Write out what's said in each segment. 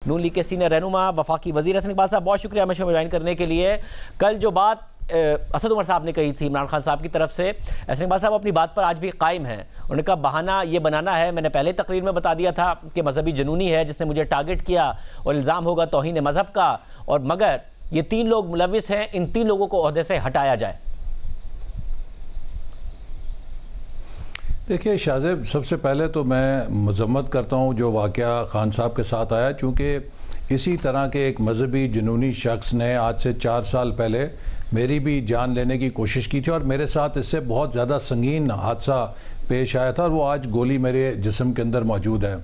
نون league کے senior رہنما وفاقی وزیر حسن اقبال صاحب، بہت شکریہ ہمیں شو میں جوائن کرنے کے لیے۔ کل جو بات اسد عمر صاحب نے کہی تھی عمران خان صاحب کی طرف سے، حسن اقبال صاحب اپنی بات پر آج بھی قائم ہیں۔ انہوں نے کہا بہانہ یہ بنانا ہے، میں نے پہلے تقریر میں بتا دیا تھا کہ مذہبی جنونی ہے جس نے مجھے ٹارگٹ کیا اور الزام ہوگا توہین مذہب کا، اور مگر یہ 3 لوگ ملوث ہیں، ان 3 لوگوں کو عہدے سے ہٹایا جائے۔ دیکھیے شاہ زیب، سب سے پہلے تو میں مذمت کرتا ہوں جو واقعہ خان صاحب کے ساتھ آیا، چونکہ اسی طرح کے ایک مذہبی جنونی شخص نے آج سے 4 سال پہلے میری بھی جان لینے کی کوشش کی تھی، اور میرے ساتھ اس سے بہت زیادہ سنگین حادثہ پیش آیا تھا، اور وہ آج گولی میرے جسم کے اندر موجود ہے۔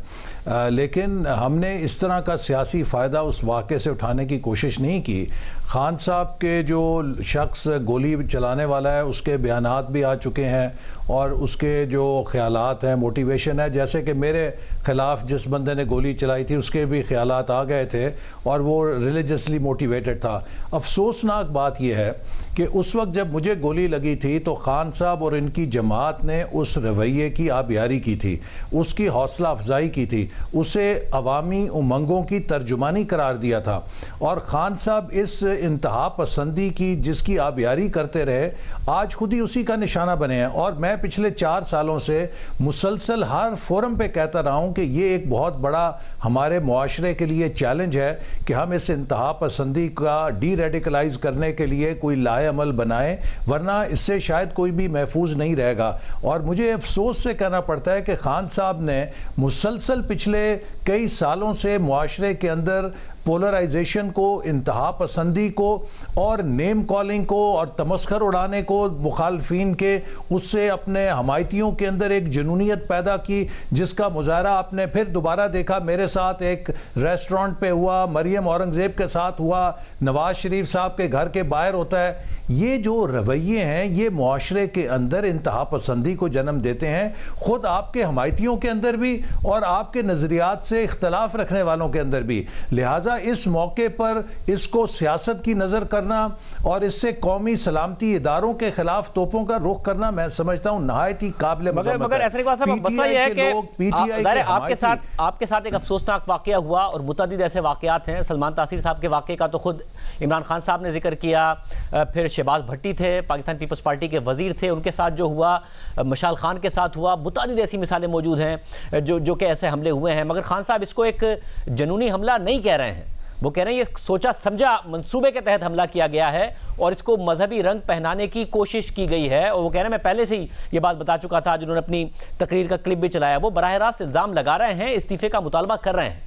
لیکن ہم نے اس طرح کا سیاسی فائدہ اس واقعے سے اٹھانے کی کوشش نہیں کی۔ خان صاحب کے جو شخص گولی چلانے والا ہے اس کے بیانات بھی آ چکے ہیں، اور اس کے جو خیالات ہیں، موٹیویشن ہے، جیسے کہ میرے خلاف جس بندے نے گولی چلائی تھی اس کے بھی خیالات آ گئے تھے، اور وہ ریلیجسلی موٹیویٹڈ تھا۔ افسوسناک بات یہ ہے کہ اس وقت جب مجھے گولی لگی تھی تو خان صاحب اور ان کی جماعت نے اس رویے کی آبیاری کی تھی، اس کی حوصلہ افزائی کی تھی، اسے عوامی امنگوں کی ترجمانی قرار دیا تھا، اور خان صاحب اس انتہا پسندی کی جس کی آبیاری کرتے رہے آج خود ہی اسی کا نشانہ بنے ہیں۔ اور میں پچھلے 4 سالوں سے مسلسل ہر فورم پہ کہتا رہا ہوں کہ یہ ایک بہت بڑا ہمارے معاشرے کے لیے چیلنج ہے کہ ہم اس انتہا پسندی کا ڈی ریڈیکلائز کرنے کے لیے کوئی لائے عمل بنائیں، ورنہ اس سے شاید کوئی بھی محفوظ نہیں رہے گا۔ اور مجھے افسوس سے کہنا پڑتا ہے کہ خان صاحب نے مسلسل پچھلے کئی سالوں سے معاشرے کے اندر پولرائزیشن کو، انتہا پسندی کو اور نیم کالنگ کو اور تمسخر اڑانے کو مخالفین کے، اس سے اپنے حمایتیوں کے اندر ایک جنونیت پیدا کی، جس کا مظاہرہ آپ نے پھر دوبارہ دیکھا میرے ساتھ ایک ریسٹورنٹ پہ ہوا، مریم اورنگزیب کے ساتھ ہوا، نواز شریف صاحب کے گھر کے باہر ہوتا ہے۔ یہ جو رویے ہیں یہ معاشرے کے اندر انتہا پسندی کو جنم دیتے ہیں، خود آپ کے حمایتیوں کے اندر بھی اور آپ کے نظریات سے اختلاف رکھنے والوں کے اندر بھی۔ لہٰذا اس موقع پر اس کو سیاست کی نظر کرنا اور اس سے قومی سلامتی اداروں کے خلاف توپوں کا رخ کرنا میں سمجھتا ہوں نہایت ہی قابل مذمت ہے۔ مگر ایسا اقبال صاحب مسئلہ یہ ہے کہ آپ کے ساتھ ایک افسوسناک واقعہ ہوا، اور متعدد ایسے واقعات ہیں۔ سلمان تاثیر صاحب کے واقعے کا تو خود عمران خان صاحب نے ذکر کیا، پھر شہباز بھٹی تھے، پاکستان پیپلز پارٹی کے وزیر تھے، ان کے ساتھ جو ہوا، مشال خان کے ساتھ ہوا، متعدد ایسی مثالیں موجود ہیں جو کہ ایسے حملے ہوئے ہیں۔ مگر خان صاحب اس کو ایک جنونی حملہ نہیں کہہ رہے ہیں، وہ کہہ رہے ہیں یہ سوچا سمجھا منصوبے کے تحت حملہ کیا گیا ہے اور اس کو مذہبی رنگ پہنانے کی کوشش کی گئی ہے۔ اور وہ کہہ رہے ہیں میں پہلے سے ہی یہ بات بتا چکا تھا، جنہوں نے اپنی تقریر کا کلپ بھی چلایا، وہ براہ راست الزام لگا رہے ہیں، استعفے کا مطالبہ کر رہے ہیں۔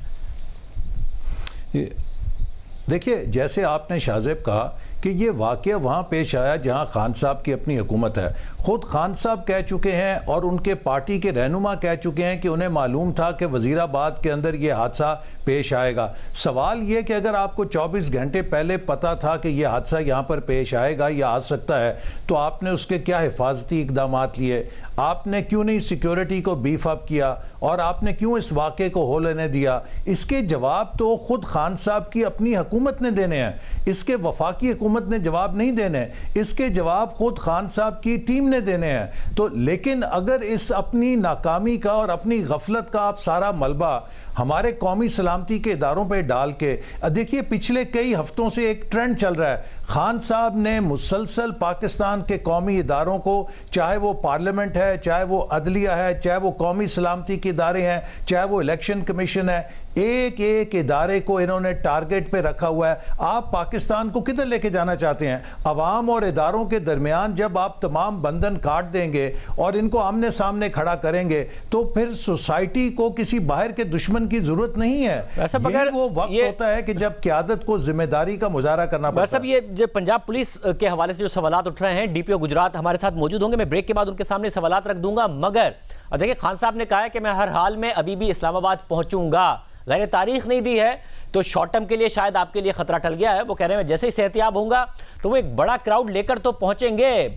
دیکھیے جیسے آپ نے شاہ زیب کہا کہ یہ واقعہ وہاں پیش آیا جہاں خان صاحب کی اپنی حکومت ہے۔ خود خان صاحب کہہ چکے ہیں اور ان کے پارٹی کے رہنما کہہ چکے ہیں کہ انہیں معلوم تھا کہ وزیر آباد کے اندر یہ حادثہ پیش آئے گا۔ سوال یہ کہ اگر آپ کو 24 گھنٹے پہلے پتا تھا کہ یہ حادثہ یہاں پر پیش آئے گا یا آ سکتا ہے تو آپ نے اس کے کیا حفاظتی اقدامات لیے؟ آپ نے کیوں نہیں سیکیورٹی کو بیف اپ کیا اور آپ نے کیوں اس واقعے کو ہو لینے دیا؟ اس کے جواب تو خود خان صاحب کی اپنی حکومت نے دینے ہیں، اس کے وفاقی حکومت نے جواب نہیں دینے، اس کے جواب خود خان صاحب کی ٹیم نے دینے ہیں۔ تو لیکن اگر اس اپنی ناکامی کا اور اپنی غفلت کا آپ سارا ملبہ ہمارے قومی سلامتی کے اداروں پہ ڈال کے دیکھیے، پچھلے کئی ہفتوں سے ایک ٹرینڈ چل رہا ہے، خان صاحب نے مسلسل پاکستان کے قومی اداروں کو، چاہے وہ پارلیمنٹ ہے، چاہے وہ عدلیہ ہے، چاہے وہ قومی سلامتی کے ادارے ہیں، چاہے وہ الیکشن کمیشن ہے، ایک ایک ادارے کو انہوں نے ٹارگٹ پہ رکھا ہوا ہے۔ آپ پاکستان کو کدھر لے کے جانا چاہتے ہیں؟ عوام اور اداروں کے درمیان جب آپ تمام بندھن کاٹ دیں گے اور ان کو آمنے سامنے کھڑا کریں گے تو پھر سوسائٹی کو کسی باہر کے دشمن کی ضرورت نہیں ہے۔ یہ وہ وقت ہوتا ہے کہ جب قیادت کو ذمہ داری کا مظاہرہ کرنا پڑتا ہے۔ یہ جو پنجاب پولیس کے حوالے سے جو سوالات اٹھ رہے ہیں، ڈی پی او گجرات ہمارے ساتھ موجود ہوں گے، میں بریک کے بعد ان کے سامنے سوالات رکھ دوں گا۔ مگر دیکھیں خان صاحب نے کہا ہے کہ میں ہر حال میں ابھی بھی اسلام آباد پہنچوں گا، ظاہر تاریخ نہیں دی ہے تو شارٹ ٹرم کے لیے شاید آپ کے لیے خطرہ ٹل گیا ہے۔ وہ کہہ رہے ہیں میں جیسے ہی صحتیاب ہوں گا تو وہ ایک بڑا کراؤڈ لے کر تو پہنچیں گے،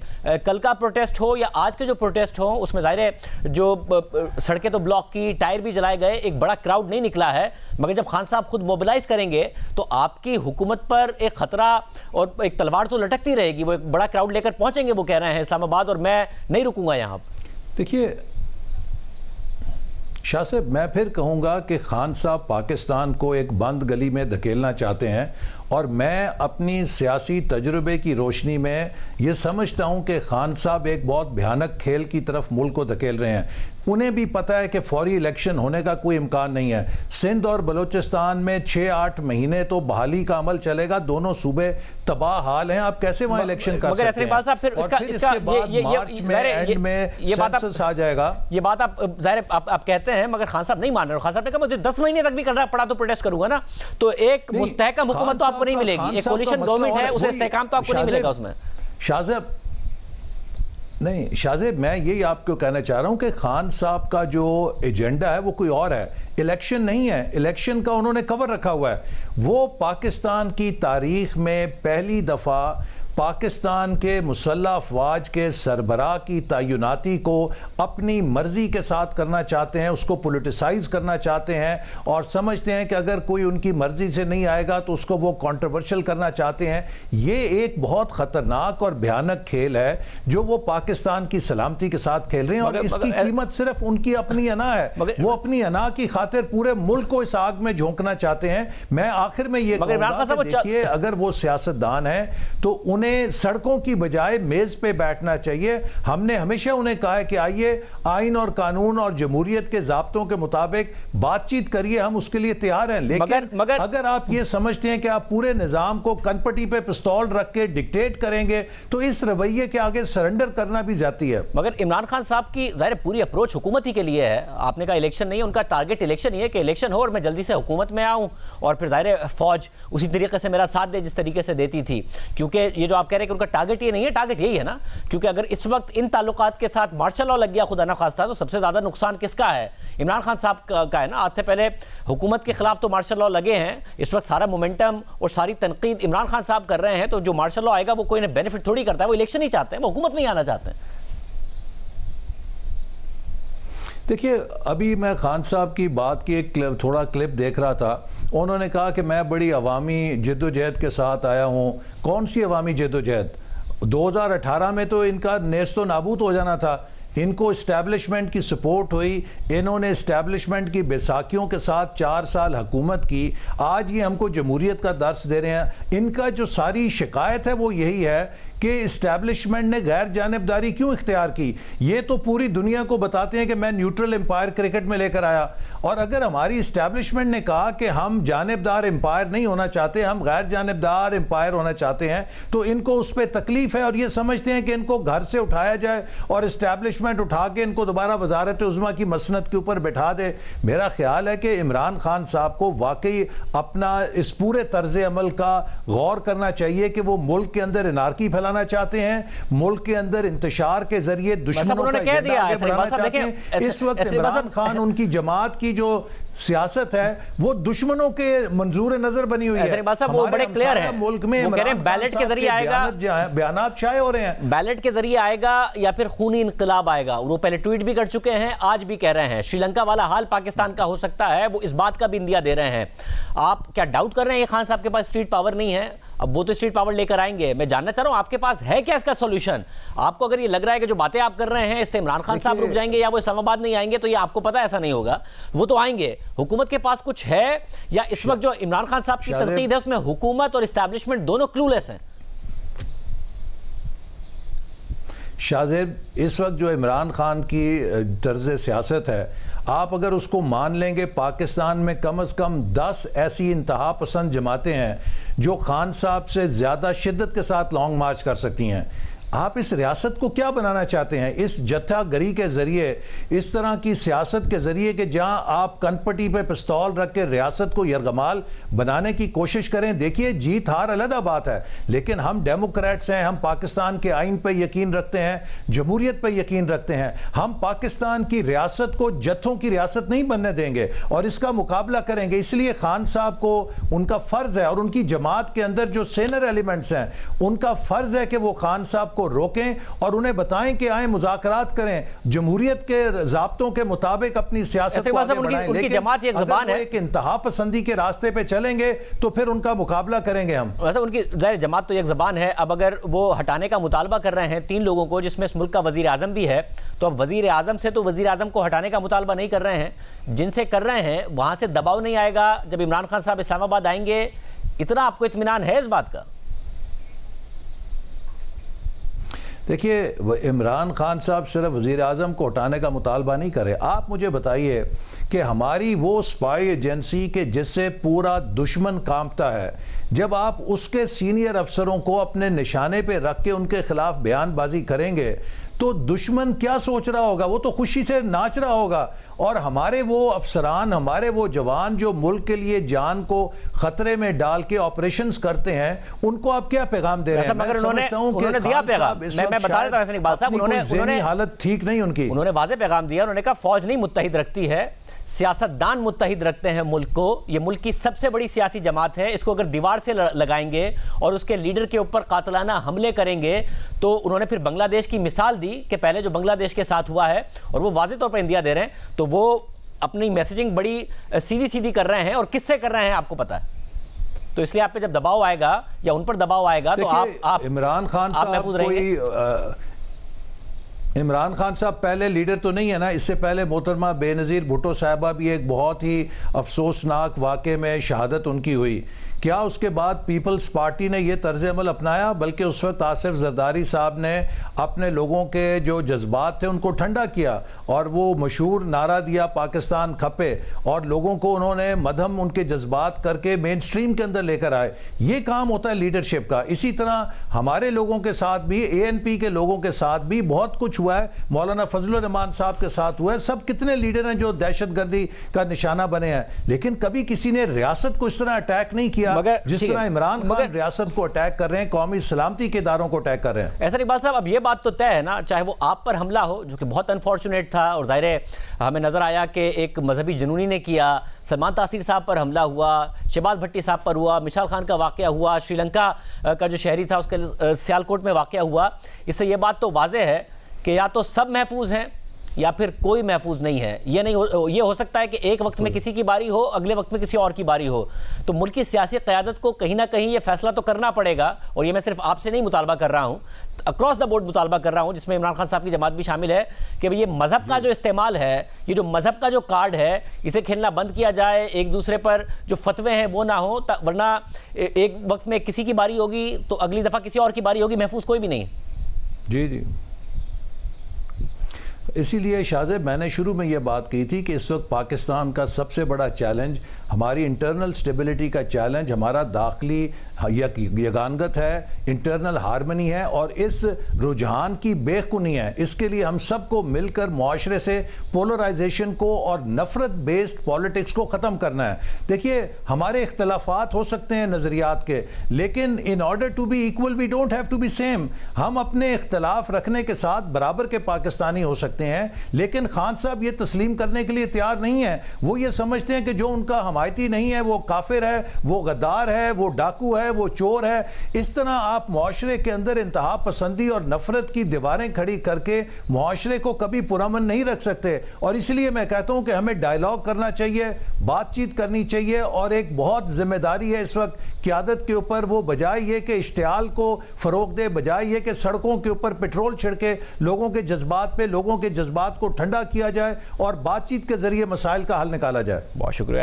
کل کا پروٹیسٹ ہو یا آج کے جو پروٹیسٹ ہوں اس میں ظاہر ہے جو سڑکیں تو بلاک کی، ٹائر بھی جلائے گئے، ایک بڑا کراؤڈ نہیں نکلا ہے۔ مگر جب خان صاحب خود موبلائز کریں گے تو آپ کی حکومت پر ایک خطرہ اور ایک تلوار تو لٹکتی رہے گی۔ وہ ایک بڑا کراؤڈ لے کر پہنچیں گے، وہ کہہ رہے ہیں اسلام آباد، اور میں نہیں رکوں گا یہاں۔ دیکھیے شاہ صاحب میں پھر کہوں گا کہ خان صاحب پاکستان کو ایک بند گلی میں دھکیلنا چاہتے ہیں، اور میں اپنی سیاسی تجربے کی روشنی میں یہ سمجھتا ہوں کہ خان صاحب ایک بہت بھیانک کھیل کی طرف ملک کو دھکیل رہے ہیں۔ انہیں بھی پتہ ہے کہ فوری الیکشن ہونے کا کوئی امکان نہیں ہے۔ سندھ اور بلوچستان میں 6-8 مہینے تو بحالی کا عمل چلے گا، دونوں صوبے تباہ حال ہیں، آپ کیسے وہاں الیکشن کر سکتے ہیں؟ اور پھر اس کے بعد مارچ میں اینڈ میں سینسس آ جائے گا۔ یہ بات آپ کہتے ہیں، مگر خان صاحب نہیں مان رہے۔ خان صاحب نے کہا مجھے 10 مہینے تک بھی کرنا پڑا تو پروٹیسٹ کروں گا نا۔ تو ایک مستحکم حکومت تو آپ کو نہیں ملے گی، ایک کولیشن گورنمنٹ ہے، اسے استحکام تو آپ کو نہیں ملے گا اس میں۔ شاہ صاحب نہیں، شاہ صاحب میں یہی آپ کو کہنا چاہ رہا ہوں کہ خان صاحب کا جو ایجنڈا ہے وہ کوئی اور ہے، الیکشن نہیں ہے۔ الیکشن کا انہوں نے کور رکھا ہوا ہے۔ وہ پاکستان کی تاریخ میں پہلی دفعہ پاکستان کے مسلح افواج کے سربراہ کی تعیناتی کو اپنی مرضی کے ساتھ کرنا چاہتے ہیں، اس کو پولیٹیسائز کرنا چاہتے ہیں، اور سمجھتے ہیں کہ اگر کوئی ان کی مرضی سے نہیں آئے گا تو اس کو وہ کانٹروورشل کرنا چاہتے ہیں۔ یہ ایک بہت خطرناک اور بھیانک کھیل ہے جو وہ پاکستان کی سلامتی کے ساتھ کھیل رہے ہیں، اور اس کی قیمت صرف ان کی اپنی انا ہے۔ وہ اپنی انا کی خاطر پورے ملک کو اس آگ میں جھونکنا چاہتے ہیں۔ میں آخر میں یہ کہوں گا کہ دیکھیے، اگر وہ سیاستدان ہیں تو انہیں سڑکوں کی بجائے میز پہ بیٹھنا چاہیے۔ ہم نے ہمیشہ انہیں کہا ہے کہ آئیے آئین اور قانون اور جمہوریت کے ضابطوں کے مطابق بات چیت کریے، ہم اس کے لیے تیار ہیں، لیکن اگر آپ یہ سمجھتے ہیں کہ آپ پورے نظام کو کنپٹی پہ پستول رکھ کے ڈکٹیٹ کریں گے تو اس رویے کے آگے سرنڈر کرنا بھی جاتی ہے۔ مگر عمران خان صاحب کی ظاہر پوری اپروچ حکومت ہی کے لیے ہے۔ آپ نے کہا الیکشن نہیں ہے، ان کا ٹارگٹ الیکشن ہی ہے کہ الیکشن ہو اور میں جلدی سے حکومت میں آؤں، اور پھر ظاہر فوج اسی طریقے سے میرا ساتھ دے جس طریقے سے دیتی تھی۔ کیونکہ یہ جو آپ کہہ رہے ہیں کہ ان کا ٹارگٹ یہ نہیں ہے، ٹارگٹ یہی ہے نا، کیونکہ اگر اس وقت ان تعلقات کے ساتھ مارشل لاء لگ گیا خدا نہ خواستہ تو سب سے زیادہ نقصان کس کا ہے؟ عمران خان صاحب کا ہے نا۔ آج سے پہلے حکومت کے خلاف تو مارشل لاء لگے ہیں، اس وقت سارا مومنٹم اور ساری تنقید عمران خان صاحب کر رہے ہیں، تو جو مارشل لاء آئے گا وہ کوئی انہیں بینیفٹ تھوڑی کرتا ہے، وہ الیکشن ہی چاہتے ہیں، وہ حکومت میں ہی آنا چاہتے ہیں۔ دیکھیے، ابھی میں خان صاحب کی بات کی ایک تھوڑا کلپ دیکھ رہا تھا، انہوں نے کہا کہ میں بڑی عوامی جدوجہد کے ساتھ آیا ہوں۔ کون سی عوامی جدوجہد؟ 2018 میں تو ان کا نیست و نابود ہو جانا تھا۔ ان کو اسٹیبلشمنٹ کی سپورٹ ہوئی، انہوں نے اسٹیبلشمنٹ کی بیساکھیوں کے ساتھ 4 سال حکومت کی، آج یہ ہم کو جمہوریت کا درس دے رہے ہیں۔ ان کا جو ساری شکایت ہے وہ یہی ہے کہ اسٹیبلشمنٹ نے غیر جانبداری کیوں اختیار کی۔ یہ تو پوری دنیا کو بتاتے ہیں کہ میں نیوٹرل امپائر کرکٹ میں لے کر آیا، اور اگر ہماری اسٹیبلشمنٹ نے کہا کہ ہم جانبدار امپائر نہیں ہونا چاہتے، ہم غیر جانبدار امپائر ہونا چاہتے ہیں، تو ان کو اس پہ تکلیف ہے، اور یہ سمجھتے ہیں کہ ان کو گھر سے اٹھایا جائے اور اسٹیبلشمنٹ اٹھا کے ان کو دوبارہ وزارت عظمیٰ کی مسند کے اوپر بٹھا دے۔ میرا خیال ہے کہ عمران خان صاحب کو واقعی اپنا اس پورے طرز عمل کا غور کرنا چاہیے کہ وہ ملک کے اندر انارکی پھیلانا چاہتے ہیں، ملک کے اندر انتشار کے ذریعے دشمنوں کا ایجنڈا آگے بڑھانا چاہتے ہیں۔ اس وقت عمران خان ان کی جماعت کی جو سیاست ہے وہ دشمنوں کے منظور نظر بنی ہوئی ہے۔ وہ بڑے کلیئر ہیں، ملک میں وہ کہہ رہے ہیں بیلٹ کے ذریعے آئے گا، بیانات شائع ہو رہے ہیں، بیلٹ کے ذریعے آئے گا یا پھر خونی انقلاب آئے گا۔ وہ پہلے ٹویٹ بھی کر چکے ہیں، آج بھی کہہ رہے ہیں شری لنکا والا حال پاکستان کا ہو سکتا ہے، وہ اس بات کا بھی اندیا دے رہے ہیں۔ آپ کیا ڈاؤٹ کر رہے ہیں یہ خان صاحب کے پاس اسٹریٹ پاور نہیں ہے؟ اب وہ تو اسٹریٹ پاور لے کر آئیں گے۔ میں جاننا چاہ رہا ہوں آپ کے پاس ہے کیا اس کا سولوشن؟ آپ کو اگر یہ لگ رہا ہے کہ جو باتیں آپ کر رہے ہیں اس سے عمران خان صاحب رک جائیں گے یا وہ اسلام آباد نہیں آئیں گے، تو یہ آپ کو پتہ ایسا نہیں ہوگا، وہ تو آئیں گے۔ حکومت کے پاس کچھ ہے، یا اس وقت جو عمران خان صاحب کی تنقید ہے اس میں حکومت اور اسٹیبلشمنٹ دونوں کلو لیس ہیں؟ شاہ زیب، اس وقت جو عمران خان کی طرز سیاست ہے، آپ اگر اس کو مان لیں گے، پاکستان میں کم از کم 10 ایسی انتہا پسند جماعتیں ہیں جو خان صاحب سے زیادہ شدت کے ساتھ لانگ مارچ کر سکتی ہیں۔ آپ اس ریاست کو کیا بنانا چاہتے ہیں؟ اس جتھا گری کے ذریعے، اس طرح کی سیاست کے ذریعے کہ جہاں آپ کنپٹی پہ پستول رکھ کے ریاست کو یرغمال بنانے کی کوشش کریں۔ دیکھیے، جیت ہار علیحدہ بات ہے، لیکن ہم ڈیموکریٹس ہیں، ہم پاکستان کے آئین پہ یقین رکھتے ہیں، جمہوریت پہ یقین رکھتے ہیں۔ ہم پاکستان کی ریاست کو جتھوں کی ریاست نہیں بننے دیں گے اور اس کا مقابلہ کریں گے۔ اس لیے خان صاحب کو ان کا فرض ہے، اور ان کی جماعت کے اندر جو سینئر ایلیمنٹس ہیں ان کا فرض ہے کہ وہ خان صاحب کو روکیں اور انہیں بتائیں کہ آئیں مذاکرات کریں, جمہوریت کے ضابطوں کے مطابق اپنی سیاست کو آگے بڑھائیں. لیکن اگر وہ ایک انتہا پسندی کے راستے پہ چلیں گے تو پھر ان کا مقابلہ کریں گے ہم. ویسے ان کی ظاہر جماعت تو ایک زبان ہے. اب اگر وہ ہٹانے کا مطالبہ کر رہے ہیں 3 لوگوں کو, جس میں اس ملک کا وزیر اعظم بھی ہے, تو اب وزیر اعظم سے تو وزیر اعظم کو ہٹانے کا مطالبہ نہیں کر رہے ہیں, جن سے کر رہے ہیں وہاں سے دباؤ نہیں آئے گا جب عمران خان صاحب اسلام آباد آئیں گے؟ اتنا آپ کو اطمینان ہے اس بات کا؟ دیکھیے, عمران خان صاحب صرف وزیر اعظم کو ہٹانے کا مطالبہ نہیں کرے. آپ مجھے بتائیے کہ ہماری وہ سپائی ایجنسی کے جس سے پورا دشمن کانپتا ہے, جب آپ اس کے سینئر افسروں کو اپنے نشانے پہ رکھ کے ان کے خلاف بیان بازی کریں گے تو دشمن کیا سوچ رہا ہوگا؟ وہ تو خوشی سے ناچ رہا ہوگا. اور ہمارے وہ افسران, ہمارے وہ جوان جو ملک کے لیے جان کو خطرے میں ڈال کے آپریشنز کرتے ہیں, ان کو آپ کیا پیغام دے رہے ہیں؟ مگر انہوں نے دیا پیغام, میں بتا دیتا ہوں حسن اقبال صاحب, انہوں نے حالت ٹھیک نہیں ان کی, انہوں نے واضح پیغام دیا. انہوں نے کہا فوج نہیں متحد رکھتی ہے, سیاستدان متحد رکھتے ہیں ملک کو. یہ ملک کی سب سے بڑی سیاسی جماعت ہے, اس کو اگر دیوار سے لگائیں گے اور اس کے لیڈر کے اوپر قاتلانہ حملے کریں گے تو انہوں نے پھر بنگلہ دیش کی مثال دی کہ پہلے جو بنگلہ دیش کے ساتھ ہوا ہے, اور وہ واضح طور پر انڈیا دے رہے ہیں, تو وہ اپنی میسیجنگ بڑی سیدھی کر رہے ہیں. اور کس سے کر رہے ہیں آپ کو پتا ہے. تو اس لیے آپ پہ جب دباؤ آئے گا یا ان پر دباؤ آئے گا تو آپ عمران خان صاحب کوئی عمران خان صاحب پہلے لیڈر تو نہیں ہے نا. اس سے پہلے محترمہ بے نظیر بھٹو صاحبہ بھی ایک بہت ہی افسوسناک واقعے میں شہادت ان کی ہوئی. کیا اس کے بعد پیپلز پارٹی نے یہ طرز عمل اپنایا؟ بلکہ اس وقت آصف زرداری صاحب نے اپنے لوگوں کے جو جذبات تھے ان کو ٹھنڈا کیا اور وہ مشہور نعرہ دیا پاکستان کھپے, اور لوگوں کو انہوں نے مدھم ان کے جذبات کر کے مین سٹریم کے اندر لے کر آئے. یہ کام ہوتا ہے لیڈرشپ کا. اسی طرح ہمارے لوگوں کے ساتھ بھی, ANP کے لوگوں کے ساتھ بھی بہت کچھ ہوا ہے. مولانا فضل الرحمان صاحب کے ساتھ ہوا ہے. سب کتنے لیڈر ہیں جو دہشت گردی کا نشانہ بنے ہیں, لیکن کبھی کسی نے ریاست کو اس طرح اٹیک نہیں کیا جس طرح عمران خان ریاست کو اٹیک کر رہے ہیں, قومی سلامتی کے اداروں کو اٹیک کر رہے ہیں. احسن اقبال صاحب, اب یہ بات تو طے ہے نا, چاہے وہ آپ پر حملہ ہو جو کہ بہت انفارچونیٹ تھا, اور ظاہر ہے ہمیں نظر آیا کہ ایک مذہبی جنونی نے کیا, سلمان تاثیر صاحب پر حملہ ہوا, شہباز بھٹی صاحب پر ہوا, مشال خان کا واقعہ ہوا, سری لنکا کا جو شہری تھا اس کے سیالکوٹ میں واقعہ ہوا. اس سے یہ بات تو واضح ہے کہ یا تو سب محفوظ ہیں یا پھر کوئی محفوظ نہیں ہے. یہ ہو سکتا ہے کہ ایک وقت میں کسی کی باری ہو, اگلے وقت میں کسی اور کی باری ہو. تو ملک کی سیاسی قیادت کو کہیں نہ کہیں یہ فیصلہ تو کرنا پڑے گا, اور یہ میں صرف آپ سے نہیں مطالبہ کر رہا ہوں, اکراس دا بورڈ مطالبہ کر رہا ہوں, جس میں عمران خان صاحب کی جماعت بھی شامل ہے, کہ یہ مذہب کا جو استعمال ہے, یہ جو مذہب کا جو کارڈ ہے, اسے کھیلنا بند کیا جائے. ایک دوسرے پر جو فتوے ہیں وہ نہ ہوں, ورنہ ایک وقت میں کسی کی باری ہوگی تو اگلی دفعہ کسی اور کی باری ہوگی, محفوظ کوئی بھی نہیں. جی اسی لیے شاہزیب میں نے شروع میں یہ بات کی تھی کہ اس وقت پاکستان کا سب سے بڑا چیلنج ہماری انٹرنل سٹیبلٹی کا چیلنج ہمارا داخلی یگانگت ہے, انٹرنل ہارمنی ہے, اور اس رجحان کی بے خونی ہے. اس کے لیے ہم سب کو مل کر معاشرے سے پولرائزیشن کو اور نفرت بیسڈ پالیٹکس کو ختم کرنا ہے. دیکھیے, ہمارے اختلافات ہو سکتے ہیں نظریات کے, لیکن in order to be equal we don't have to be same. ہم اپنے اختلاف رکھنے کے ساتھ برابر کے پاکستانی ہو سکتے ہیں, لیکن خان صاحب یہ تسلیم کرنے کے لیے تیار نہیں ہیں. وہ یہ سمجھتے ہیں کہ جو ان کا حمایتی نہیں ہے وہ کافر ہے, وہ غدار ہے, وہ ڈاکو ہے, وہ چور ہے. اس طرح آپ معاشرے کے اندر انتہا پسندی اور نفرت کی دیواریں کھڑی کر کے معاشرے کو کبھی پرامن نہیں رکھ سکتے. اور اس لیے میں کہتا ہوں کہ ہمیں ڈائیلاگ کرنا چاہیے, بات چیت کرنی چاہیے, اور ایک بہت ذمہ داری ہے اس وقت قیادت کے اوپر. وہ بجائے یہ کہ اشتعال کو فروغ دے, بجائے یہ کہ سڑکوں کے اوپر پیٹرول چھڑکے, لوگوں کے جذبات پہ لوگوں کے جذبات کو ٹھنڈا کیا جائے اور بات چیت کے ذریعے مسائل کا حل نکالا جائے. بہت شکریہ.